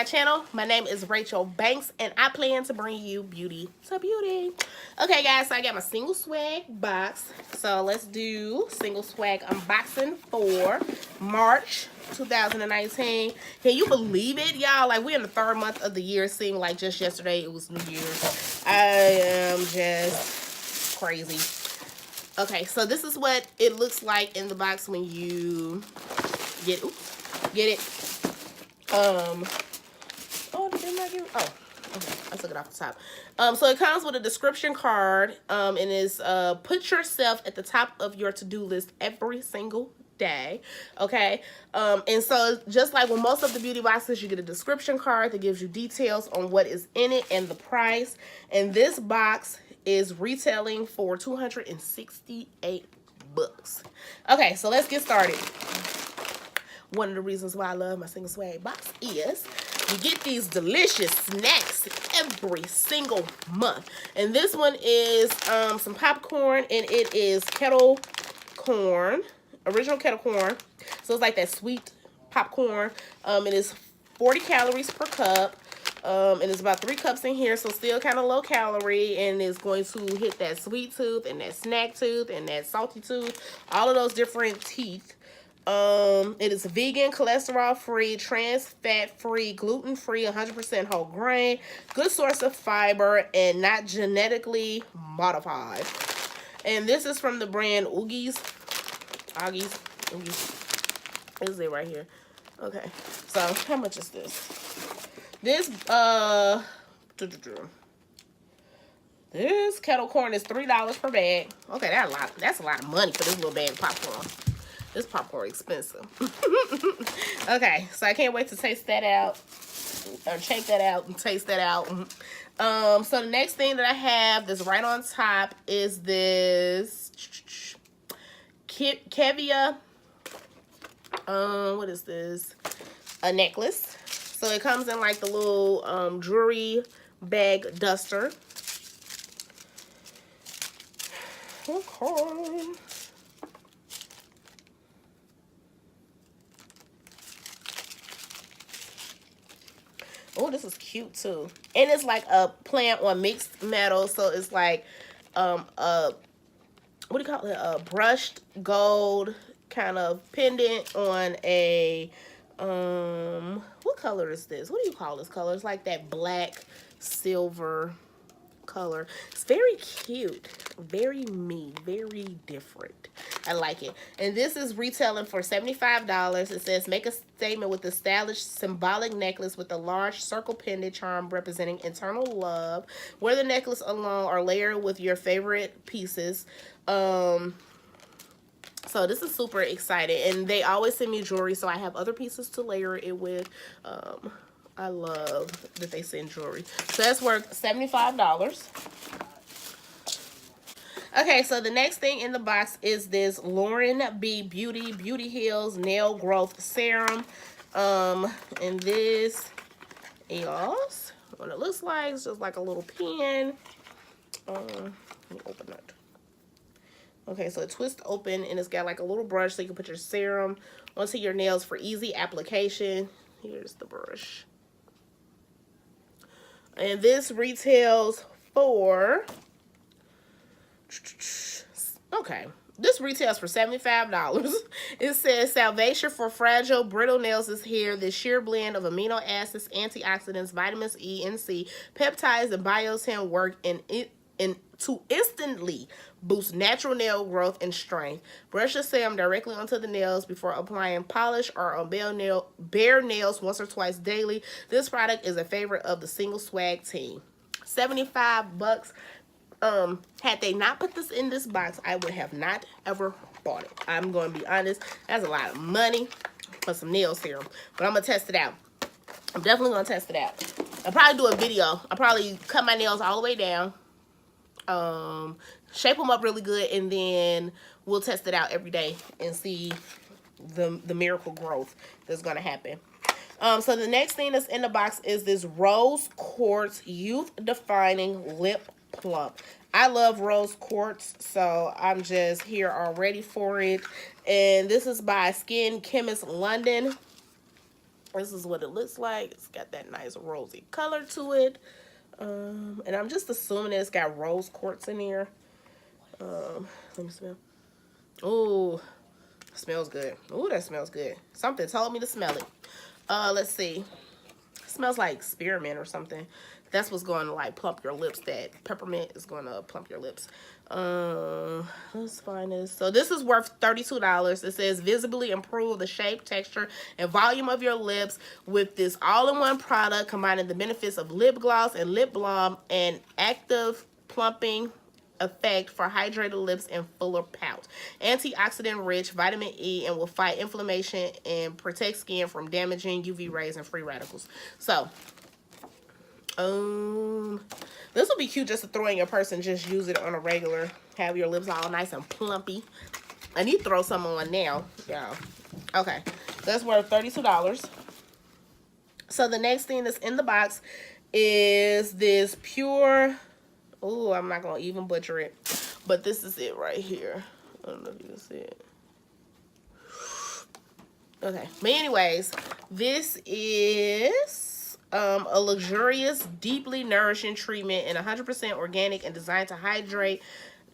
my channel. My name is Rachel Banks, and I plan to bring you beauty to beauty. Okay, guys, so I got my single swag box. So let's do single swag unboxing for March 2019. Can you believe it, y'all? Like, we're in the third month of the year. It seemed like just yesterday it was New Year's. I am just crazy. Okay, so this is what it looks like in the box when you get it. Oh, did I get it? Oh, okay, I took it off the top. So it comes with a description card, and is put yourself at the top of your to-do list every single day. Okay, and so just like with most of the beauty boxes, you get a description card that gives you details on what is in it and the price. And this box is retailing for $268. Okay, so let's get started. One of the reasons why I love my single swag box is you get these delicious snacks every single month. And this one is some popcorn, and it is kettle corn, original kettle corn. So it's like that sweet popcorn. It is 40 calories per cup. And it's about 3 cups in here, so still kind of low calorie, and it's going to hit that sweet tooth and that snack tooth and that salty tooth, all of those different teeth. It is vegan, cholesterol free, trans fat free, gluten free, 100% whole grain, good source of fiber, and not genetically modified. And this is from the brand Oogies. This is it right here. Okay, so how much is this? This this kettle corn is $3 per bag. Okay, that's a lot of money for this little bag of popcorn. This popcorn expensive. Okay, so I can't wait to taste that out, or check that out and taste that out. So the next thing that I have that's right on top is this Kevia. What is this? A necklace. So it comes in like the little jewelry bag duster. Okay. Oh, this is cute too. And it's like a plant on mixed metal. So it's like what do you call it? A brushed gold kind of pendant on a what color is this? What do you call this color? It's like that black silver color. It's very cute, very me, very different. I like it. And this is retailing for $75. It says make a statement with a stylish symbolic necklace with a large circle pendant charm representing internal love. Wear the necklace alone or layer it with your favorite pieces. So this is super exciting, and they always send me jewelry, so I have other pieces to layer it with. I love that they send jewelry. So that's worth $75. Okay, so the next thing in the box is this Lauren B. Beauty Heals Nail Growth Serum. And this is what it looks like. It's just like a little pen. Let me open it. Okay, so it twists open, and it's got like a little brush so you can put your serum onto your nails for easy application. Here's the brush. And this retails for, okay, this retails for $75. It says salvation for fragile, brittle nails is here. This sheer blend of amino acids, antioxidants, vitamins E and C, peptides, and biotin work to instantly boost natural nail growth and strength. Brush the serum directly onto the nails before applying polish or on bare nails once or twice daily. This product is a favorite of the single swag team. $75. Had they not put this in this box, I would have not ever bought it. I'm going to be honest. That's a lot of money for some nail serum, but I'm going to test it out. I'm definitely going to test it out. I'll probably do a video. I'll probably cut my nails all the way down, shape them up really good, and then we'll test it out every day and see the miracle growth that's going to happen. So the next thing that's in the box is this Rose Quartz Youth Defining Lip Plump. I love rose quartz, so I'm just here already for it. And this is by Skin Chemist London. This is what it looks like. It's got that nice rosy color to it. And I'm just assuming it's got rose quartz in here. Let me smell. Oh, smells good. Oh, that smells good. Something told me to smell it. Let's see. It smells like spearmint or something. That's what's going to like plump your lips. That peppermint is going to plump your lips. Let's find this. So this is worth $32. It says visibly improve the shape, texture, and volume of your lips with this all-in-one product combining the benefits of lip gloss and lip balm and active plumping effect for hydrated lips and fuller pout. Antioxidant rich, vitamin E, and will fight inflammation and protect skin from damaging UV rays and free radicals. So this will be cute just to throw in your purse and just use it on a regular. Have your lips all nice and plumpy. I need to throw some on now, y'all. Okay, that's worth $32. So the next thing that's in the box is this pure. Oh, I'm not gonna even butcher it, but this is it right here. I don't know if you can see it. Okay, but anyways, this is a luxurious, deeply nourishing treatment and 100% organic and designed to hydrate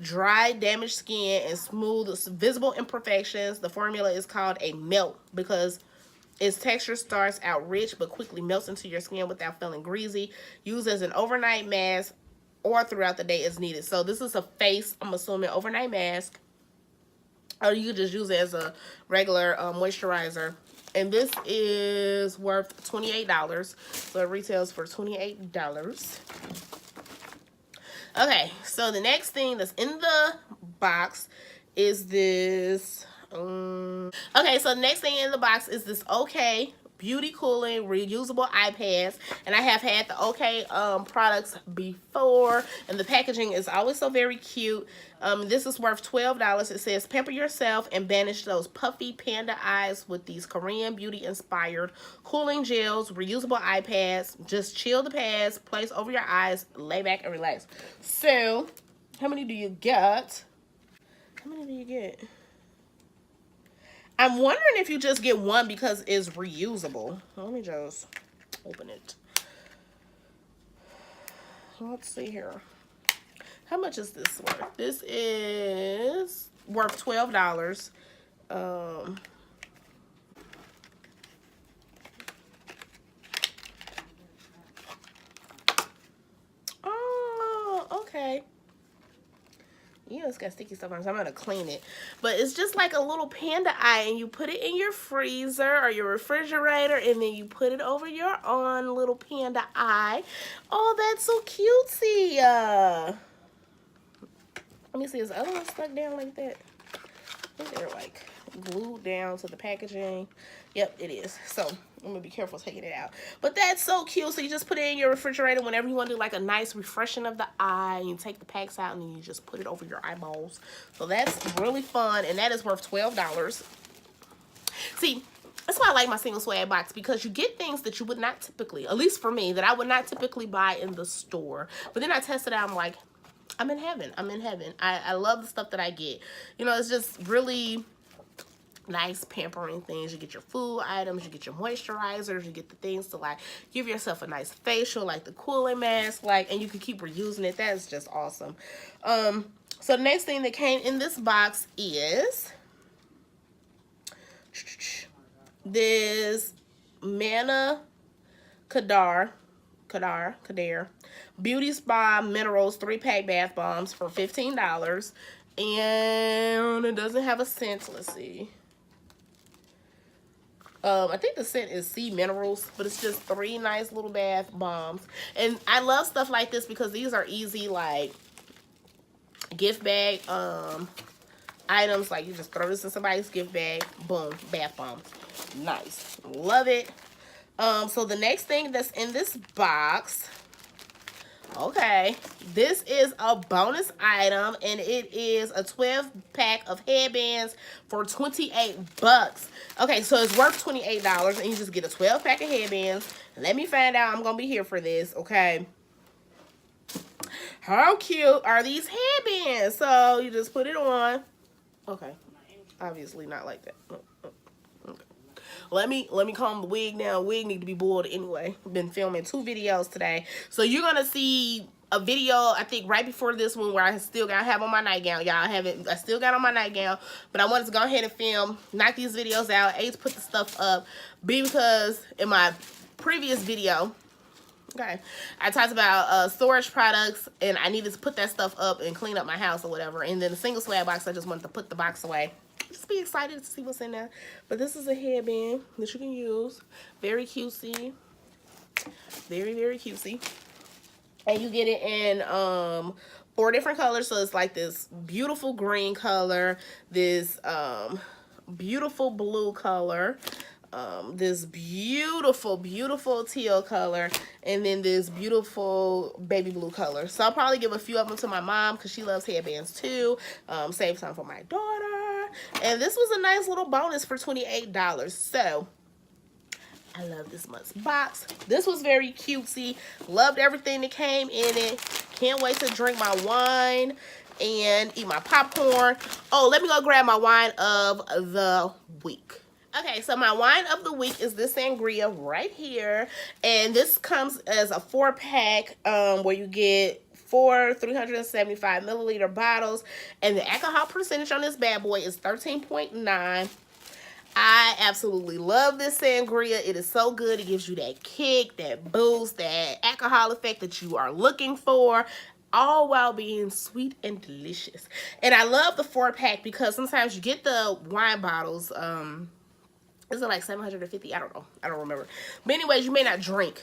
dry, damaged skin and smooth visible imperfections. The formula is called a melt because its texture starts out rich but quickly melts into your skin without feeling greasy. Used as an overnight mask or throughout the day as needed. So this is a face, I'm assuming, overnight mask. Or you could just use it as a regular moisturizer. And this is worth $28. So it retails for $28. Okay, so the next thing that's in the box is this. Okay, so the next thing in the box is this OK Beauty Cooling reusable eye pads, and I have had the OK products before, and the packaging is always so very cute. This is worth $12. It says pamper yourself and banish those puffy panda eyes with these Korean beauty inspired cooling gels, reusable eye pads. Just chill the pads, place over your eyes, lay back and relax. So how many do you get? How many do you get? I'm wondering if you just get one because it's reusable. Let me just open it. Let's see here. How much is this worth? This is worth $12. Oh, okay. You know, it's got sticky stuff on it, so I'm going to clean it. But it's just like a little panda eye, and you put it in your freezer or your refrigerator, and then you put it over your own little panda eye. Oh, that's so cutesy. Let me see, is the other one stuck down like that? I think they're like glued down to the packaging. Yep, it is. So I'm gonna be careful taking it out. But that's so cute. So you just put it in your refrigerator whenever you want to do like a nice refreshing of the eye. You take the packs out and then you just put it over your eyeballs. So that's really fun, and that is worth $12. See, that's why I like my single swag box, because you get things that you would not typically, at least for me, that I would not typically buy in the store. But then I test it out, I'm like, I'm in heaven. I'm in heaven. I love the stuff that I get. You know, it's just really nice pampering things. You get your food items, you get your moisturizers, you get the things to like give yourself a nice facial, like the cooling mask, like, and you can keep reusing it. That's just awesome. So the next thing that came in this box is this Manna Kadar Beauty Spa Minerals 3-pack bath bombs for $15. And it doesn't have a scent. Let's see. I think the scent is Sea Minerals, but it's just 3 nice little bath bombs. And I love stuff like this because these are easy, like, gift bag items. Like, you just throw this in somebody's gift bag. Boom, bath bombs. Nice. Love it. So the next thing that's in this box, okay, this is a bonus item, and it is a 12-pack of headbands for $28. Okay, so it's worth $28, and you just get a 12-pack of headbands. Let me find out. I'm gonna be here for this, okay? How cute are these headbands? So you just put it on. Okay, obviously not like that. Okay. Let me comb the wig now. Wig need to be boiled anyway. Been filming 2 videos today. So you're gonna see a video, I think right before this one, where I still gotta have on my nightgown. Y'all haven't, I still got on my nightgown, but I wanted to go ahead and film, knock these videos out. A, to put the stuff up. B, because in my previous video, okay, I talked about storage products, and I needed to put that stuff up and clean up my house or whatever. And then the single swag box, I just wanted to put the box away. Just be excited to see what's in there. But this is a headband that you can use. Very cutesy. Very, very cutesy. And you get it in 4 different colors. So it's like this beautiful green color, this beautiful blue color, this beautiful, beautiful teal color, and then this beautiful baby blue color. So I'll probably give a few of them to my mom because she loves headbands too. Save some for my daughter. And this was a nice little bonus for $28. So I love this month's box. This was very cutesy. Loved everything that came in it. Can't wait to drink my wine and eat my popcorn. Oh, let me go grab my wine of the week. Okay, so my wine of the week is this sangria right here. And this comes as a 4-pack where you get 4 375 milliliter bottles. And the alcohol percentage on this bad boy is 13.9. I absolutely love this sangria. It is so good. It gives you that kick, that boost, that alcohol effect that you are looking for, all while being sweet and delicious. And I love the 4-pack because sometimes you get the wine bottles, is it like 750? I don't know. I don't remember. But anyways, you may not drink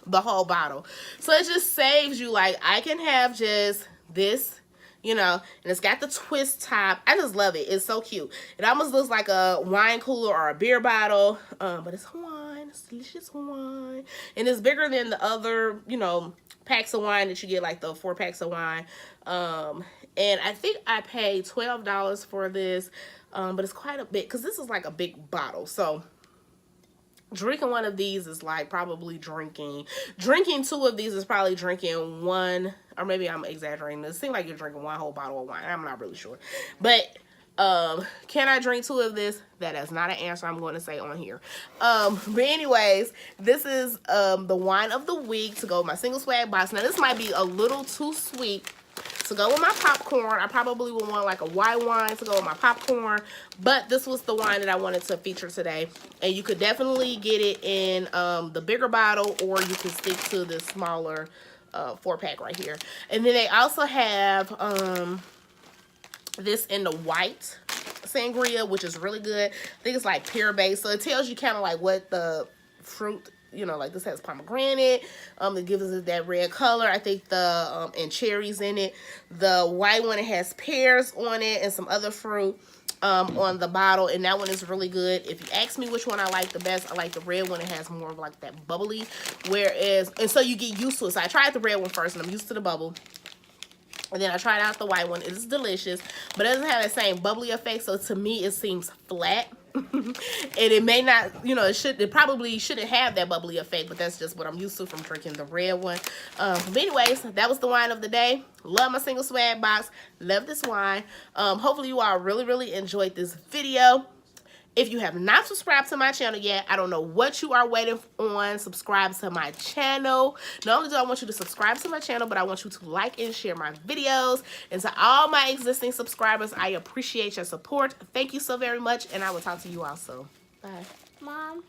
the whole bottle. So it just saves you, like, I can have just this, you know, and it's got the twist top. I just love it. It's so cute. It almost looks like a wine cooler or a beer bottle, but it's wine. It's delicious wine. And it's bigger than the other, you know, packs of wine that you get, like the 4 packs of wine. And I think I paid $12 for this, but it's quite a bit because this is like a big bottle. So drinking one of these is like probably drinking 2 of these is probably drinking 1, or maybe I'm exaggerating. It seems like you're drinking 1 whole bottle of wine. I'm not really sure. But can I drink 2 of this? That is not an answer I'm going to say on here. But anyways, this is the wine of the week to go with my single swag box. Now this might be a little too sweet to go with my popcorn. I probably would want like a white wine to go with my popcorn, but this was the wine that I wanted to feature today. And you could definitely get it in the bigger bottle, or you can stick to the smaller 4-pack right here. And then they also have this in the white sangria, which is really good. I think it's like pear based, so it tells you kind of like what the fruit, you know, like this has pomegranate, it gives us that red color. I think the and cherries in it. The white one, it has pears on it and some other fruit on the bottle, and that one is really good. If you ask me which one I like the best, I like the red one. It has more of like that bubbly, whereas, and so you get used to it. So I tried the red one first, and I'm used to the bubble. And then I tried out the white one. It is delicious, but it doesn't have the same bubbly effect. So to me, it seems flat. And it may not, you know, it probably shouldn't have that bubbly effect, but that's just what I'm used to from drinking the red one. But anyways, that was the wine of the day. Love my single swag box. Love this wine. Hopefully you all really enjoyed this video. If you have not subscribed to my channel yet, I don't know what you are waiting on. Subscribe to my channel. Not only do I want you to subscribe to my channel, but I want you to like and share my videos. And to all my existing subscribers, I appreciate your support. Thank you so very much, and I will talk to you all soon. Bye. Mom.